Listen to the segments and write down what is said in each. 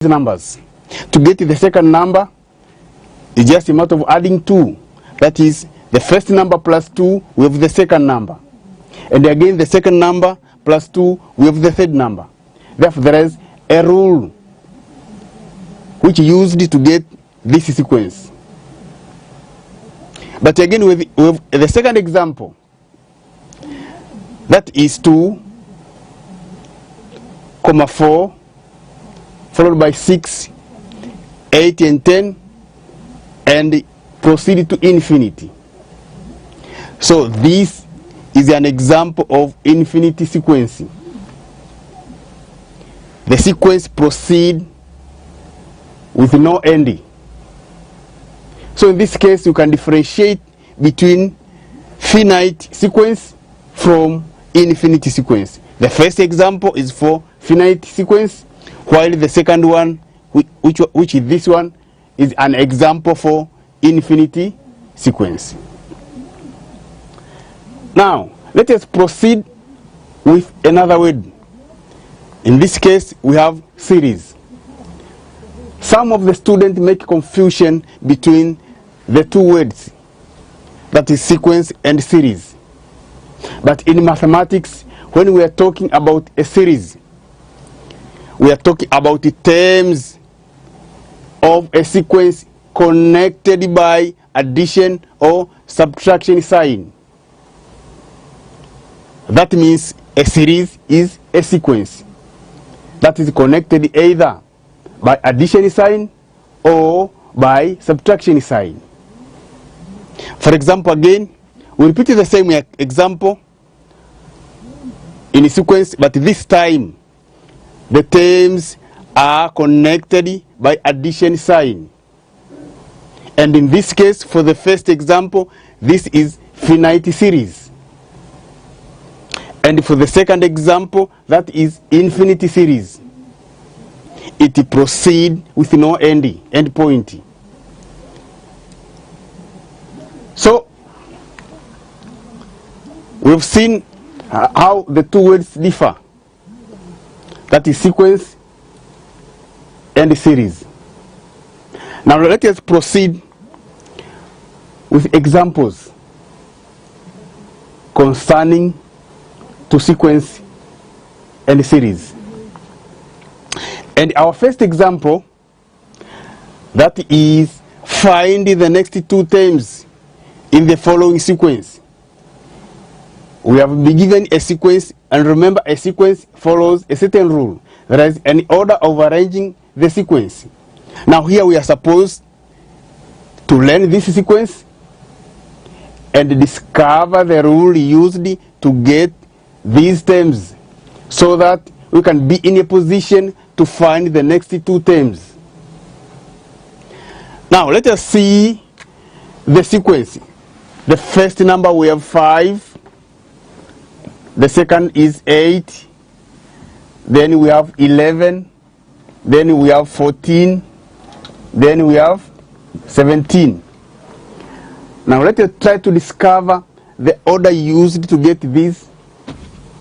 numbers. To get the second number, it's just a matter of adding 2. That is, the first number plus 2, we have the second number. And again, the second number plus 2, we have the third number. Therefore, there is a rule which is used to get this sequence. But again, we have the second example. That is 2, 4, followed by 6, 8, and 10, and proceed to infinity. So this is an example of infinity sequencing. The sequence proceeds with no ending. So in this case, you can differentiate between finite sequence from infinity sequence. The first example is for finite sequence, while the second one, which is this one, is an example for infinity sequence. Now, let us proceed with another word. In this case, we have series. Some of the students make confusion between the two words, that is sequence and series. But in mathematics, when we are talking about a series, we are talking about the terms of a sequence connected by addition or subtraction sign. That means a series is a sequence that is connected either by addition sign or by subtraction sign. For example, again, we repeat the same example in a sequence, but this time the terms are connected by addition sign. And in this case, for the first example, this is finite series. And for the second example, that is infinity series. It proceeds with no end point. So, we've seen how the two words differ. That is sequence and series. Now let us proceed with examples concerning to sequence and series. And our first example, that is find the next two terms in the following sequence. We have been given a sequence, and remember, a sequence follows a certain rule. There is an order of arranging the sequence. Now here we are supposed to learn this sequence and discover the rule used to get these terms, so that we can be in a position to find the next two terms. Now let us see the sequence. The first number, we have 5. The second is 8. Then we have 11. Then we have 14. Then we have 17. Now let us try to discover the order used to get this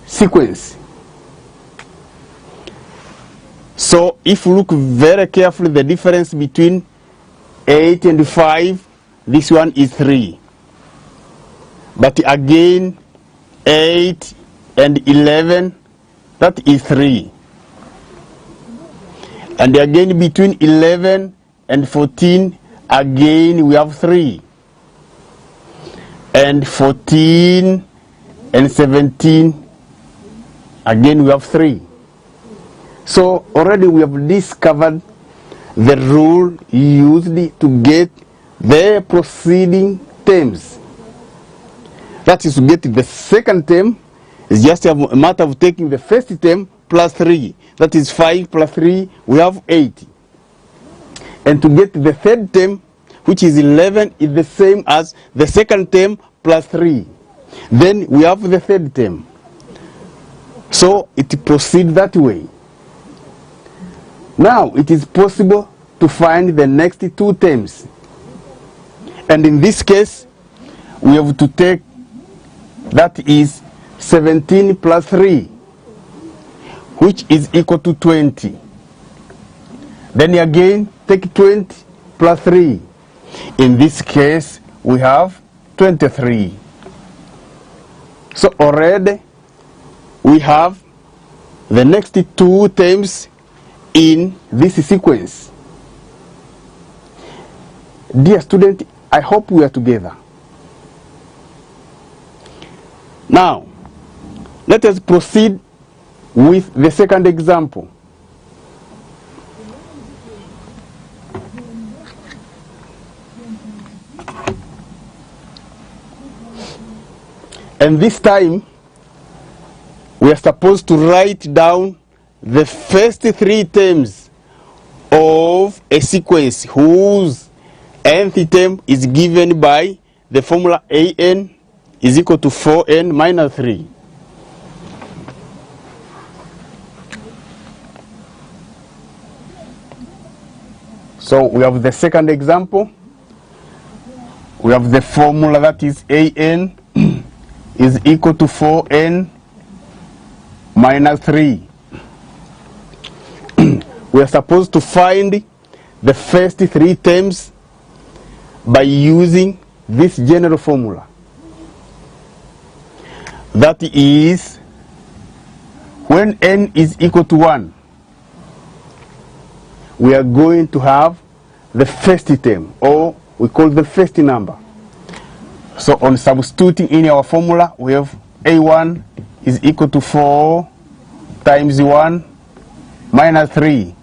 sequence. So if you look very carefully, the difference between 8 and 5, this one is 3. But again, 8 and 11, that is 3. And again, between 11 and 14, again we have 3. And 14 and 17, again we have 3. So already we have discovered the rule used to get the preceding terms. That is, to get the second term is just a matter of taking the first term plus 3. That is 5 plus 3, we have 8. And to get the third term, which is 11, is the same as the second term plus 3. Then we have the third term. So it proceeds that way. Now it is possible to find the next two terms. And in this case, we have to take, that is 17 plus 3, which is equal to 20. Then again, take 20 plus 3. In this case, we have 23. So already, we have the next two terms in this sequence. Dear student, I hope we are together. Now, let us proceed with the second example. And this time, we are supposed to write down the first three terms of a sequence whose nth term is given by the formula an is equal to 4n minus 3. So we have the second example. We have the formula that is an is equal to 4n minus 3. We are supposed to find the first three terms by using this general formula. That is, when n is equal to 1, we are going to have the first term, or we call the first number. So on substituting in our formula, we have a1 is equal to 4 times 1 minus 3.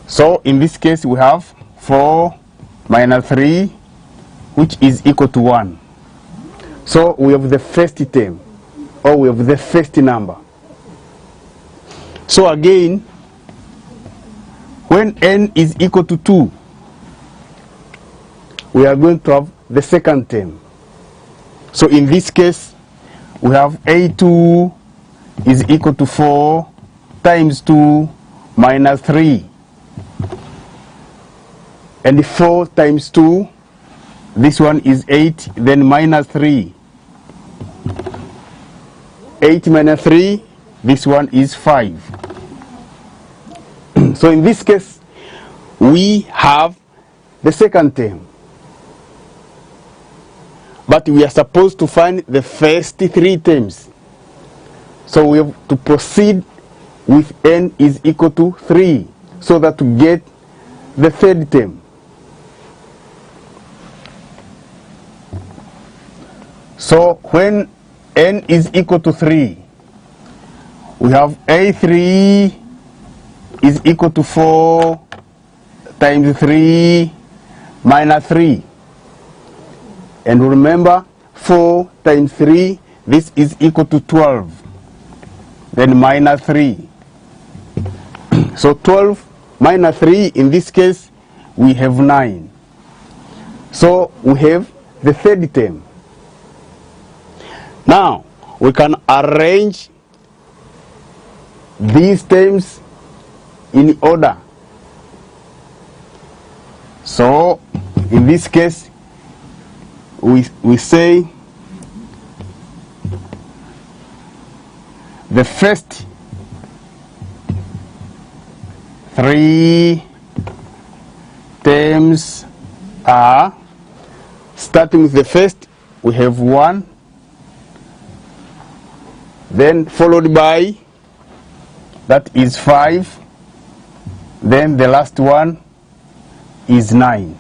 So in this case, we have 4 minus 3, which is equal to 1. So we have the first term, or we have the first number. So again, when n is equal to 2, we are going to have the second term. So in this case, we have a2 is equal to 4 times 2 minus 3. And 4 times 2, this one is 8, then minus 3. 8 minus 3, this one is 5. So in this case, we have the second term. But we are supposed to find the first three terms. So we have to proceed with n is equal to 3, so that to get the third term. So when n is equal to 3, we have a3 is equal to 4 times 3 minus 3. And remember, 4 times 3, this is equal to 12. Then minus 3. So 12 minus 3, in this case, we have 9. So we have the third term. Now, we can arrange these terms in order. So, in this case, we say the first three terms are, starting with the first, we have 1, then followed by, that is 5, then the last one is 9.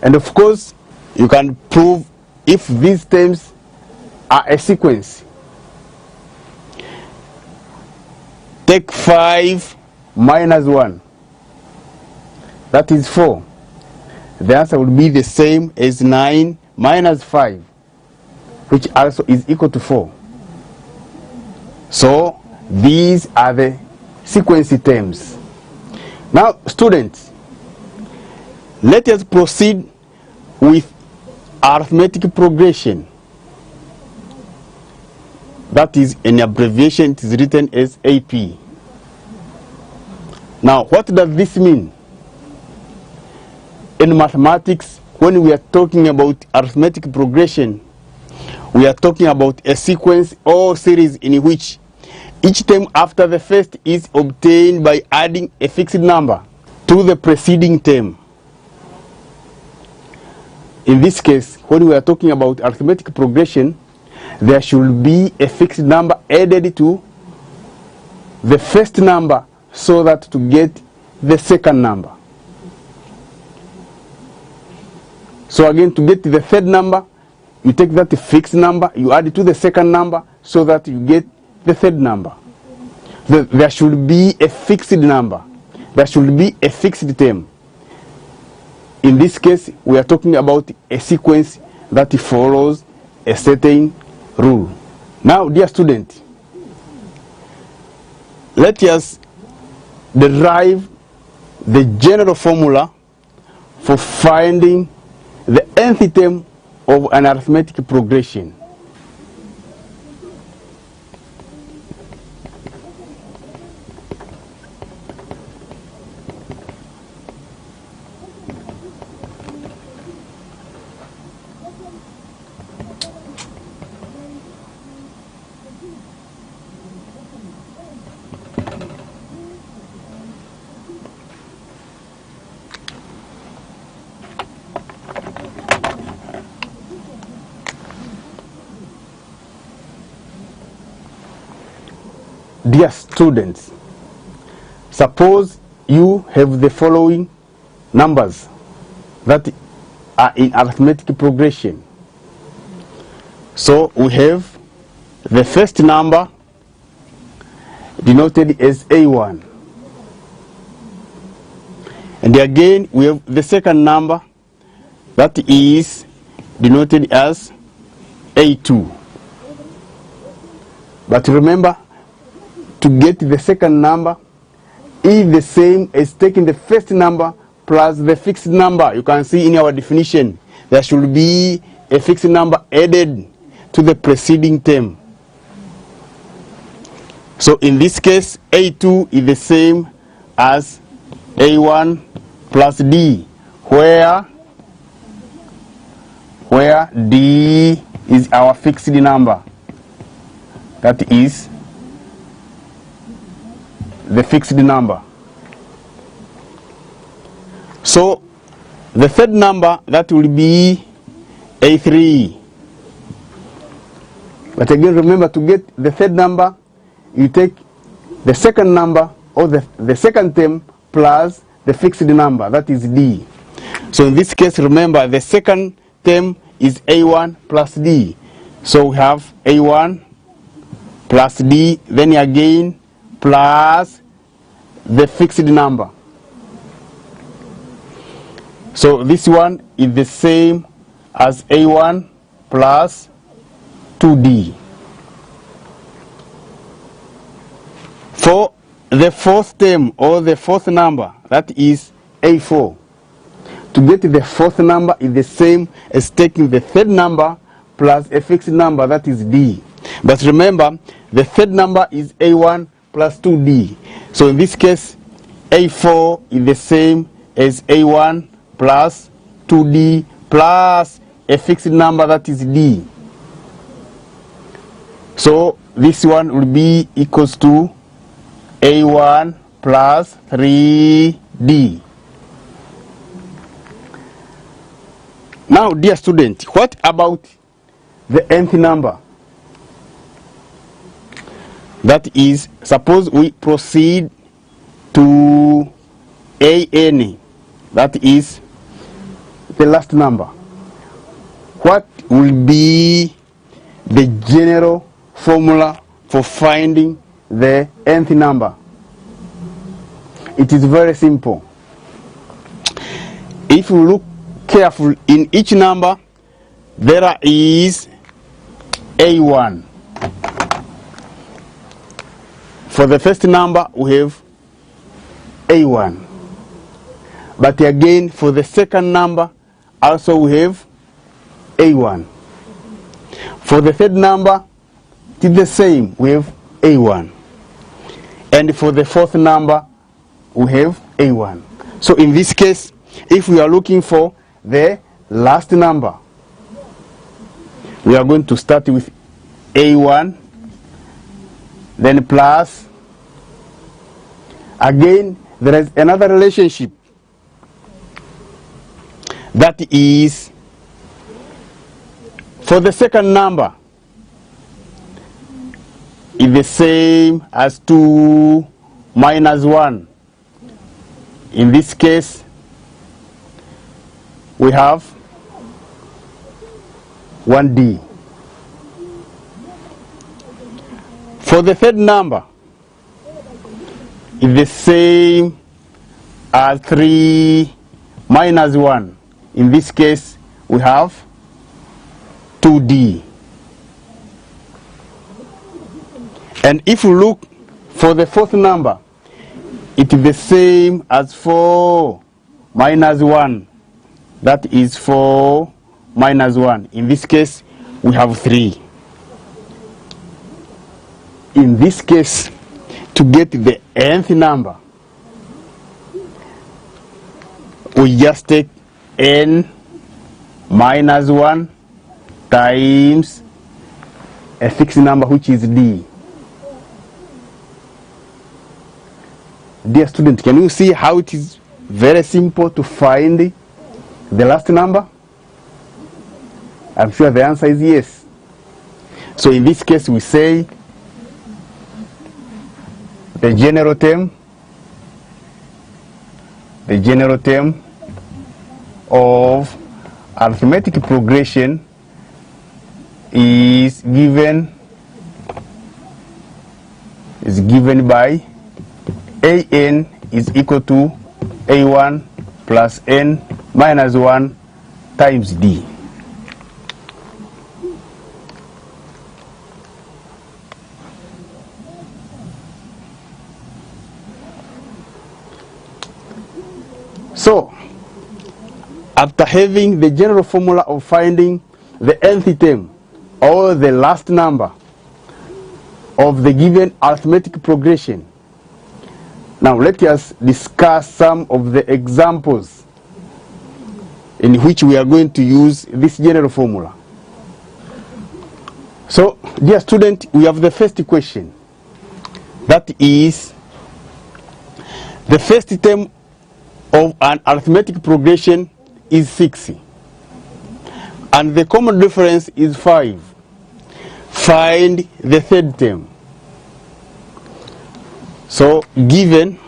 And of course, you can prove if these terms are a sequence. Take 5 minus 1, that is 4. The answer would be the same as 9 minus 5, which also is equal to 4. So these are the sequence terms. Now, students, let us proceed with arithmetic progression. That is, an abbreviation, it is written as AP. Now, what does this mean? In mathematics, when we are talking about arithmetic progression, we are talking about a sequence or series in which each term after the first is obtained by adding a fixed number to the preceding term. In this case, when we are talking about arithmetic progression, there should be a fixed number added to the first number so that to get the second number. So again, to get the third number, you take that fixed number, you add it to the second number so that you get the third number. There should be a fixed number. There should be a fixed term. In this case, we are talking about a sequence that follows a certain rule. Now, dear student, let us derive the general formula for finding the nth term of an arithmetic progression. Dear students, suppose you have the following numbers that are in arithmetic progression. So we have the first number denoted as A1. And again, we have the second number that is denoted as A2. But remember, to get the second number is the same as taking the first number plus the fixed number. You can see in our definition, there should be a fixed number added to the preceding term. So in this case, A2 is the same as A1 plus D, where D is our fixed number. That is the fixed number. So the third number, that will be A3. But again, remember, to get the third number, you take the second number or the second term plus the fixed number, that is D. So in this case, remember, the second term is A1 plus D. So we have A1 plus D, then again plus the fixed number. So this one is the same as A1 plus 2D. For the fourth term or the fourth number, that is A4. To get the fourth number is the same as taking the third number plus a fixed number, that is D. But remember, the third number is A1 plus 2D. So in this case, A4 is the same as A1 plus 2D plus a fixed number, that is D. So this one will be equals to A1 plus 3D. Now, dear student, what about the nth number? That is, suppose we proceed to AN, that is the last number. What will be the general formula for finding the nth number? It is very simple. If you look carefully, in each number there is A1. For the first number we have A1. But again, for the second number also we have A1. For the third number it is the same, we have A1. And for the fourth number we have A1. So in this case, if we are looking for the last number we are going to start with A1, then plus. Again, there is another relationship, that is for the second number is the same as 2 minus 1. In this case, we have 1D. For the third number, is the same as 3 minus 1. In this case, we have 2D. And if you look for the fourth number, it is the same as 4 minus 1. That is 4 minus 1. In this case, we have 3. In this case, to get the nth number, we just take n minus 1 times a fixed number, which is d. Dear student, can you see how it is very simple to find the last number? I'm sure the answer is yes. So in this case, we say the general term of arithmetic progression is given by an is equal to a1 plus n minus 1 times d. So, after having the general formula of finding the nth term or the last number of the given arithmetic progression, now let us discuss some of the examples in which we are going to use this general formula. So, dear student, we have the first question. That is, the first term of an arithmetic progression is 6, and the common difference is 5. Find the third term. So, given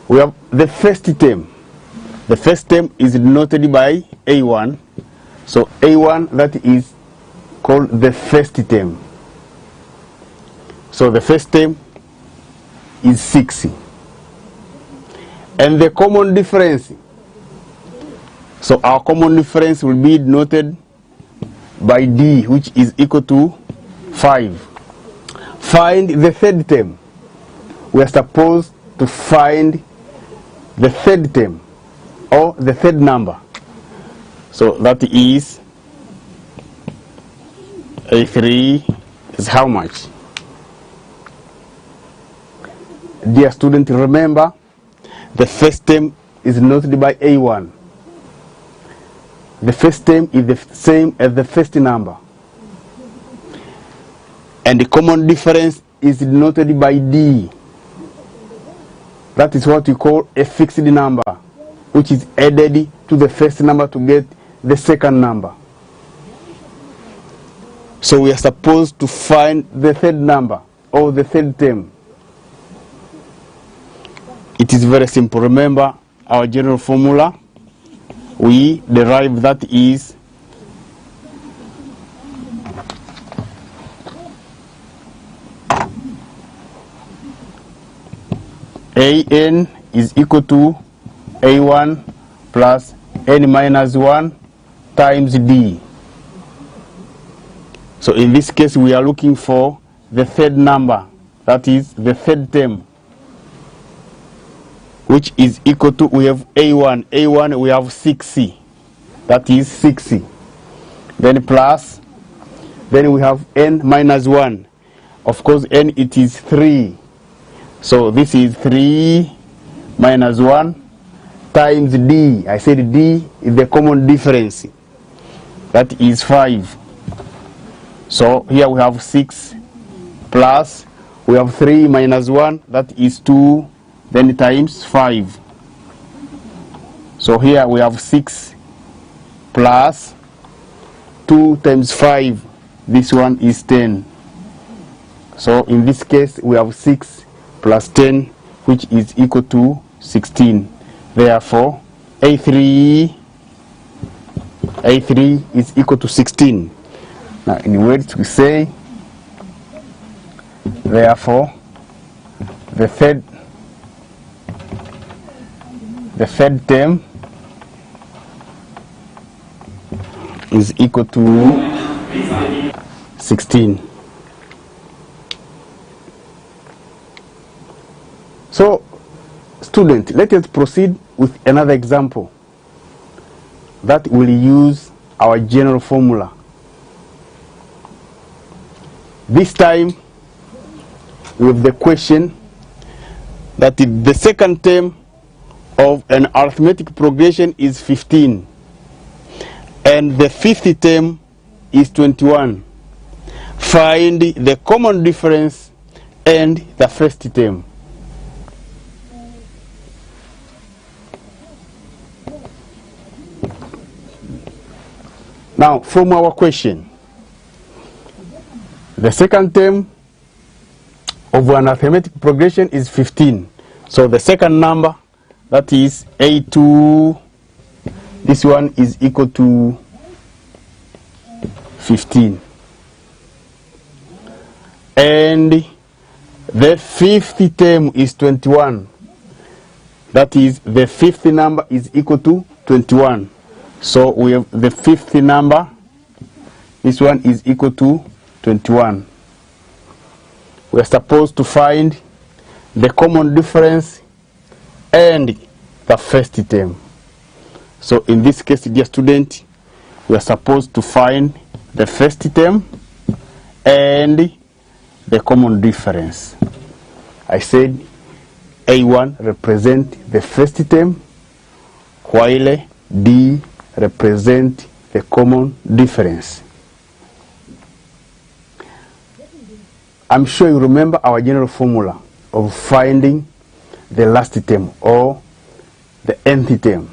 we have the first term. The first term is denoted by A1. So, A1, that is called the first term. So, the first term is 6. And the common difference. So, our common difference will be denoted by D, which is equal to 5. Find the third term. We are supposed to find the third term or the third number. So that is A3 is how much? Dear student, remember the first term is denoted by A1. The first term is the same as the first number. And the common difference is denoted by D. That is what we call a fixed number, which is added to the first number to get the second number. So we are supposed to find the third number or the third term. It is very simple. Remember our general formula. We derive that is an is equal to a1 plus n minus 1 times d. So in this case we are looking for the third number, that is the third term, which is equal to, we have a1 we have 6c, that is 6c, then plus, then we have n minus 1, of course n it is 3, so this is 3 minus 1 times D. I said D is the common difference. That is 5. So here we have 6 plus, we have 3 minus 1, that is 2, then times 5. So here we have 6 plus 2 times 5, this one is 10. So in this case we have 6 plus 10, which is equal to 16. Therefore A3 is equal to 16. Now in words we say, therefore the third term is equal to 16. So student, let us proceed with another example that will use our general formula. This time with the question that the second term of an arithmetic progression is 15 and the fifth term is 21. Find the common difference and the first term. Now from our question, the second term of an arithmetic progression is 15. So the second number, that is A2, this one is equal to 15. And the fifth term is 21. That is, the fifth number is equal to 21. So we have the fifth number, this one is equal to 21. We are supposed to find the common difference and the first term. So in this case, dear student, we are supposed to find the first term and the common difference. I said A1 represents the first term, while D represents the common difference. I'm sure you remember our general formula of finding the last term or the nth term.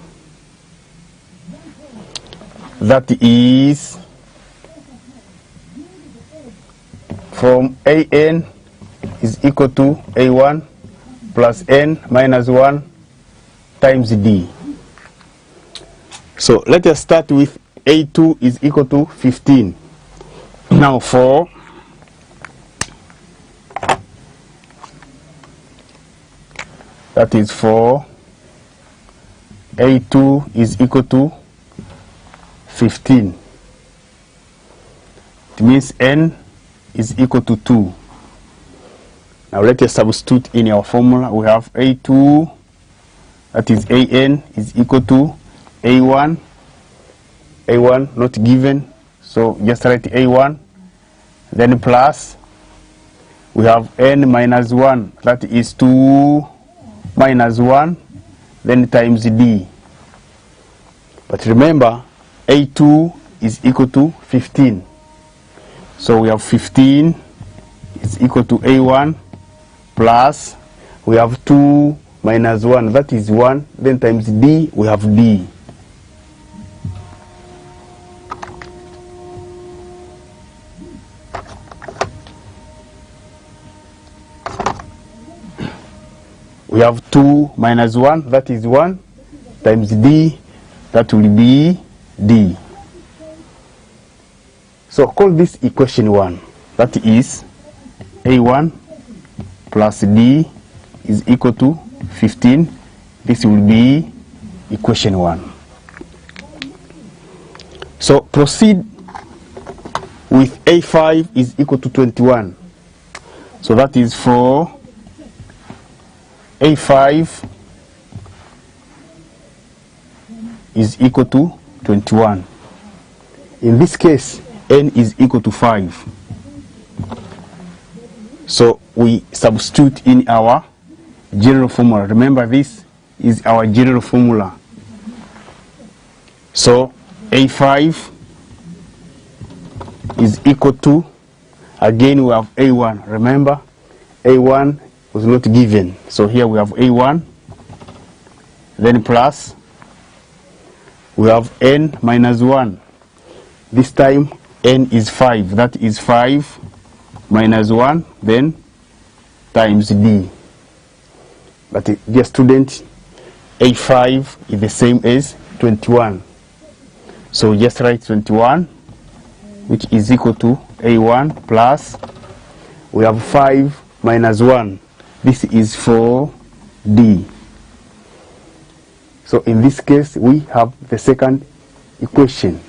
That is from AN is equal to A1 plus N minus 1 times D. So let us start with A2 is equal to 15. Now for that is for A2 is equal to 15. It means N is equal to 2. Now let us substitute in our formula. We have A2, that is AN, is equal to A1. A1 not given, so just write A1. Then plus, we have N minus 1, that is 2 minus 1, then times D. But remember, A2 is equal to 15. So we have 15 is equal to A1 plus, we have 2 minus 1, that is 1, then times D, we have D. We have 2 minus 1, that is 1, times D, that will be D. So call this equation 1. That is A1 plus D is equal to 15. This will be equation 1. So proceed with A5 is equal to 21. So that is for A5 is equal to 21. In this case, N is equal to 5. So we substitute in our general formula. Remember this, is our general formula. So A5 is equal to, again we have A1. Remember, A1 was not given. So here we have A1, then plus, we have N minus 1. This time N is 5. That is 5 minus 1, then times D. But dear student, A5 is the same as 21. So just write 21, which is equal to A1 plus, we have 5 minus 1. This is 4D. So in this case, we have the second equation.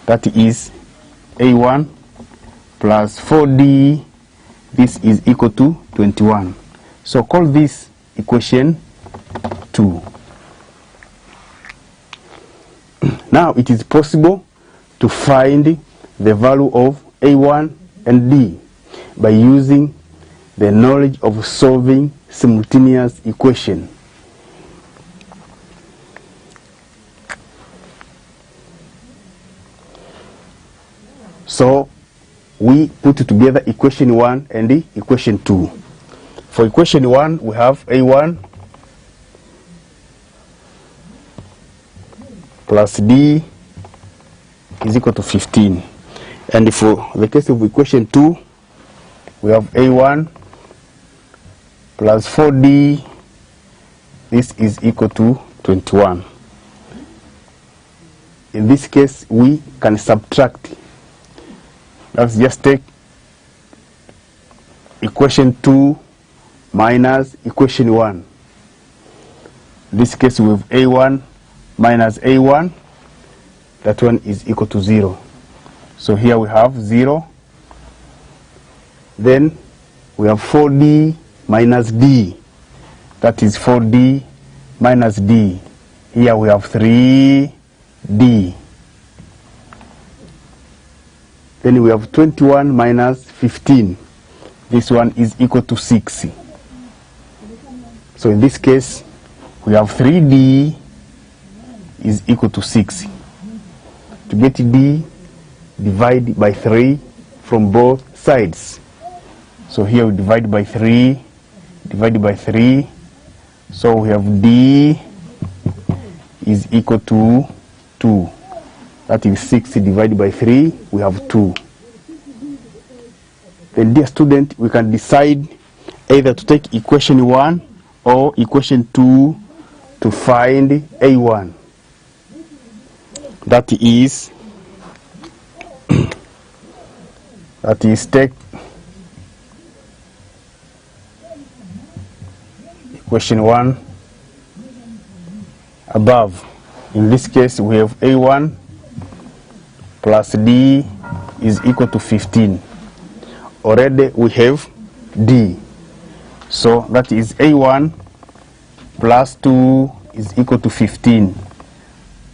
That is A1 plus 4D. This is equal to 21. So call this equation 2. Now it is possible to find the value of A1 and D by using the knowledge of solving simultaneous equation. So we put together equation 1 and the equation 2. For equation 1, we have A1 plus D is equal to 15. And for the case of equation 2, we have A1 plus 4D. This is equal to 21. In this case, we can subtract. Let's just take equation 2 minus equation 1. In this case, we have A1 minus A1. That one is equal to 0. So here we have 0. Then we have 4D minus D. That is 4D minus D. Here we have 3D. Then we have 21 minus 15. This one is equal to 6. So in this case, we have 3D is equal to 6. To get D, divide by 3 from both sides. So here we divide by 3, divide by 3. So we have D is equal to 2. That is 6 divided by 3, we have 2. Then dear student, we can decide either to take equation 1 or equation 2 to find A1. That is take equation 1 above. In this case, we have A1 plus D is equal to 15. Already we have D. So that is A1 plus 2 is equal to 15.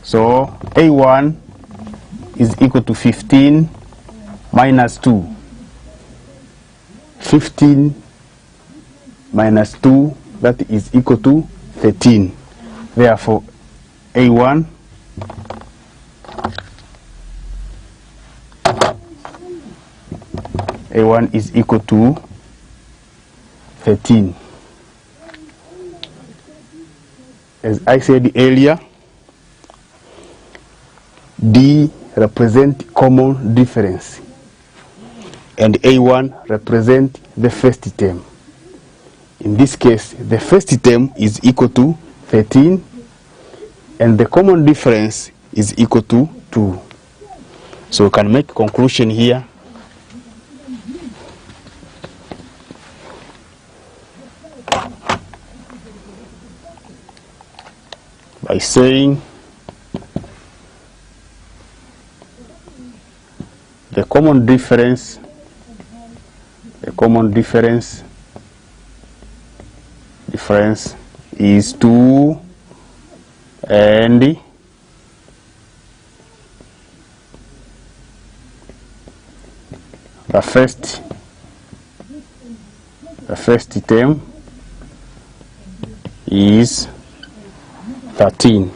So A1 is equal to 15 minus 2. 15 minus 2, that is equal to 13. Therefore, A1 is equal to 13. As I said earlier, D represents common difference and A1 represents the first term. In this case, the first term is equal to 13 and the common difference is equal to 2. So we can make a conclusion here. By saying the common difference is 2 and the first term is 13.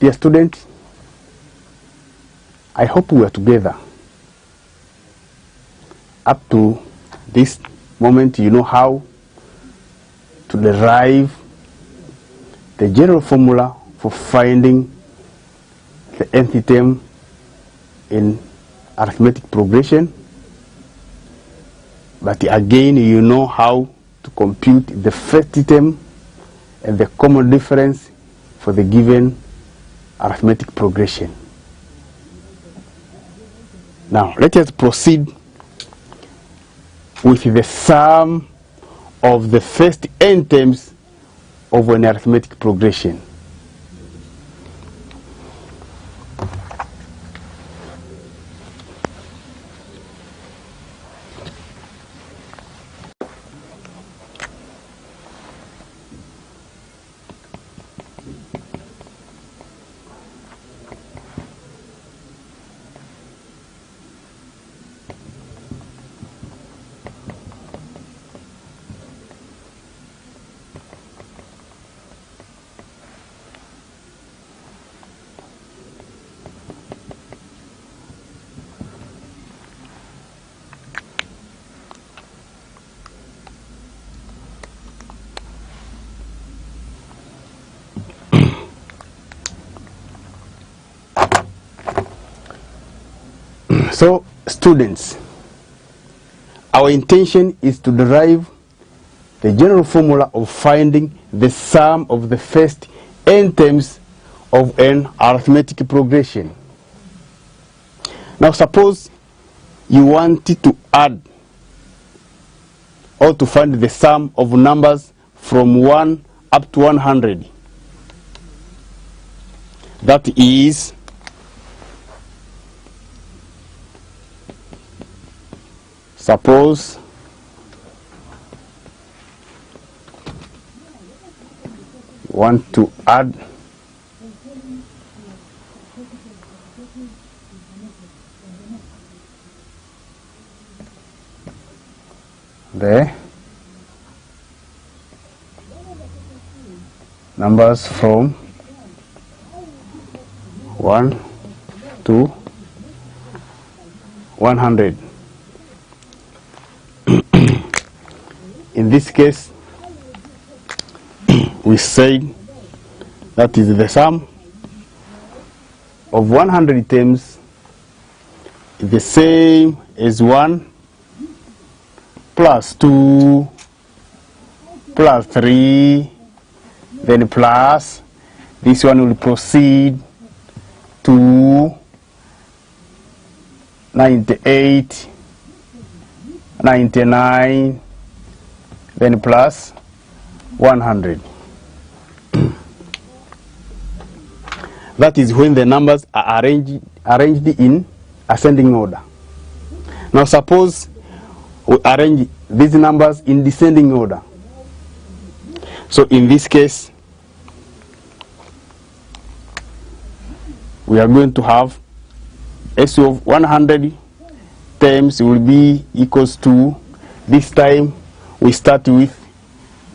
Dear students, I hope we are together. Up to this moment, you know how to derive the general formula for finding the nth term in arithmetic progression. But again, you know how to compute the first term and the common difference for the given arithmetic progression. Now, let us proceed with the sum of the first n terms of an arithmetic progression. So, students, our intention is to derive the general formula of finding the sum of the first n terms of an arithmetic progression. Now, suppose you wanted to add or to find the sum of numbers from 1 up to 100. That is suppose you want to add the numbers from 1 to 100. In this case, we say that is the sum of 100 terms is the same as 1 plus 2 plus 3, then plus, this one will proceed to 98, 99, then plus 100. That is when the numbers are arranged in ascending order. Now suppose we arrange these numbers in descending order. So in this case, we are going to have S of 100 terms will be equals to, this time we start with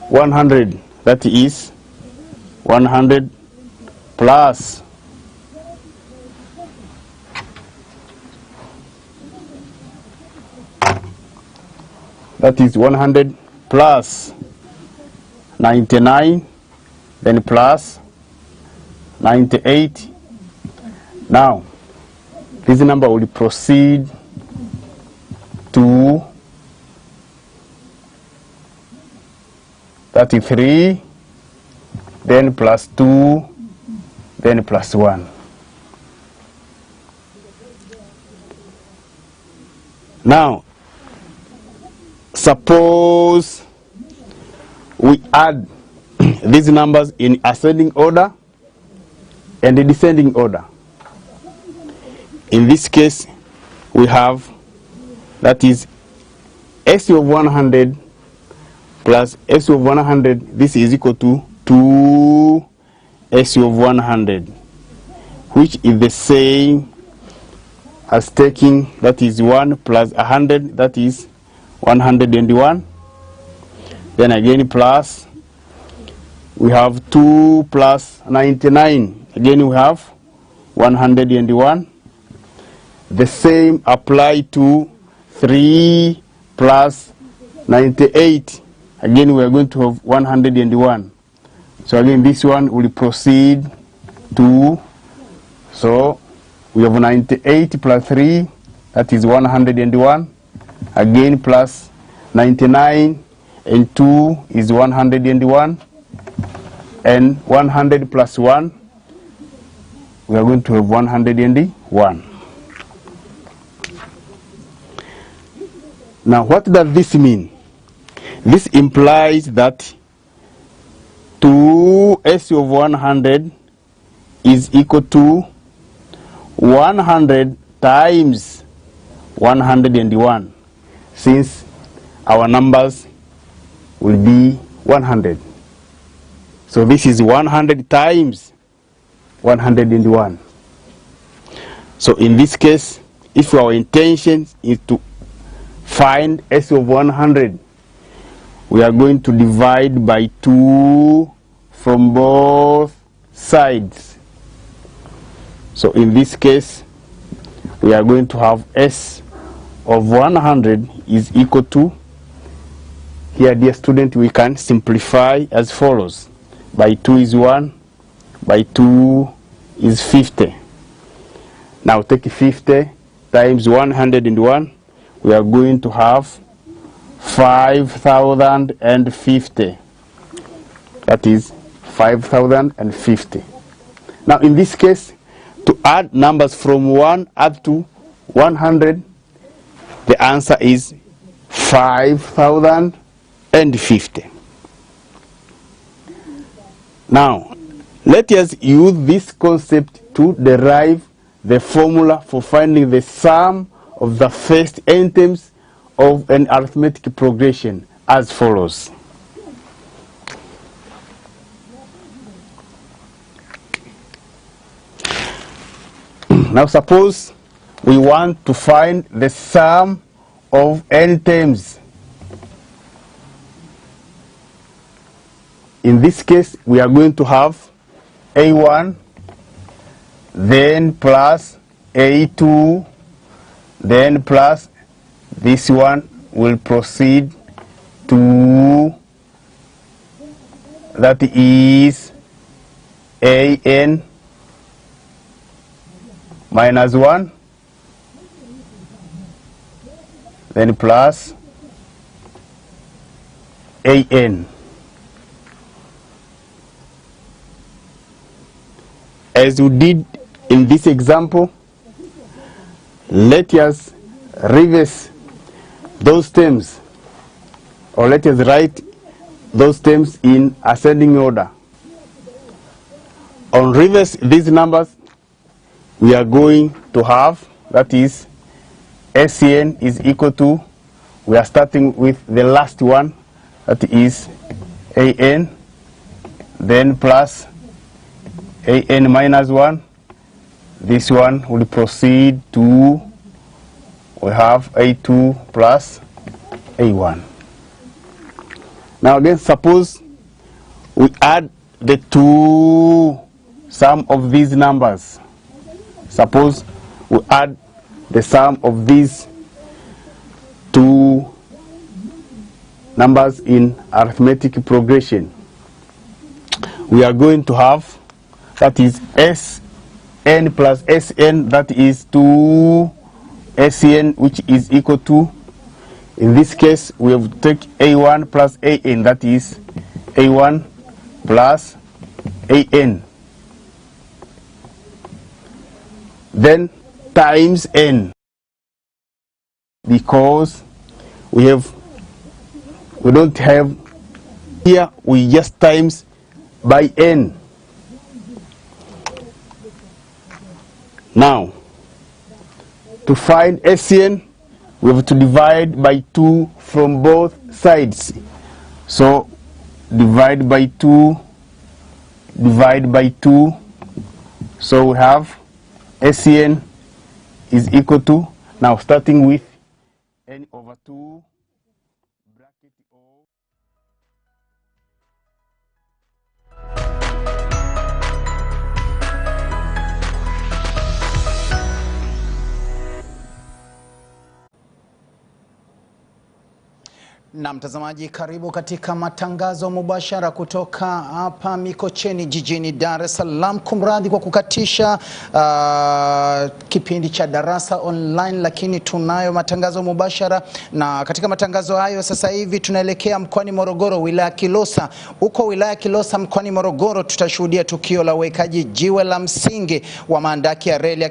100, that is 100 plus that is 100 plus 99, then plus 98. Now this number will proceed to 33, then plus 2, then plus 1. Now, suppose we add these numbers in ascending order and descending order. In this case, we have, that is S of 100 plus S of 100, this is equal to 2 S of 100, which is the same as taking, that is 1 plus 100, that is 101, then again plus we have 2 plus 99. Again, we have 101. The same apply to 3 plus 98. Again, we are going to have 101. So again, this one will proceed to, so we have 98 plus 3, that is 101. Again, plus 99 and 2 is 101. And 100 plus 1, we are going to have 101. Now, what does this mean? This implies that 2s of 100 is equal to 100 times 101, since our numbers will be 100. So this is 100 times 101. So in this case, if our intention is to find s of 100, we are going to divide by 2 from both sides. So in this case, we are going to have s of 100 is equal to, here dear student, we can simplify as follows. By 2 is 1, by 2 is 50. Now take 50 times 101, we are going to have 5,050. That is 5,050. Now in this case, to add numbers from 1 up to 100, the answer is 5,050. Now, let us use this concept to derive the formula for finding the sum of the first n terms of an arithmetic progression as follows. Now suppose we want to find the sum of n terms. In this case, we are going to have A1, then plus A2, then plus this one will proceed to, that is AN minus 1, then plus AN. As we did in this example, let us reverse those terms, or let us write those terms in ascending order. On reverse these numbers, we are going to have, that is, SCN is equal to, we are starting with the last one, that is AN, then plus AN minus 1. This one will proceed to, we have A2 plus A1. Now again, suppose we add the two sum of these numbers. Suppose we add the sum of these two numbers in arithmetic progression. We are going to have, that is Sn plus Sn, that is 2 Sn, which is equal to, in this case, we have to take A1 plus An, that is A1 plus An. Then times n, because we don't have here, we just times by n. Now, to find SCN, we have to divide by 2 from both sides. So, divide by 2, divide by 2. So, we have SCN is equal to, now starting with n over 2, bracket O. Na mtazamaji, karibu katika matangazo mubashara kutoka hapa Mikocheni jijini Dar es Salaam. Kumradhi kwa kukatisha kipindi cha Darasa Online, lakini tunayo matangazo mubashara, na katika matangazo hayo sasa hivi tunaelekea mkoani Morogoro, wilaya Kilosa. Huko wilaya Kilosa mkoani Morogoro tutashuhudia tukio la uwekaji jiwe la msingi wa maandaki ya reli ya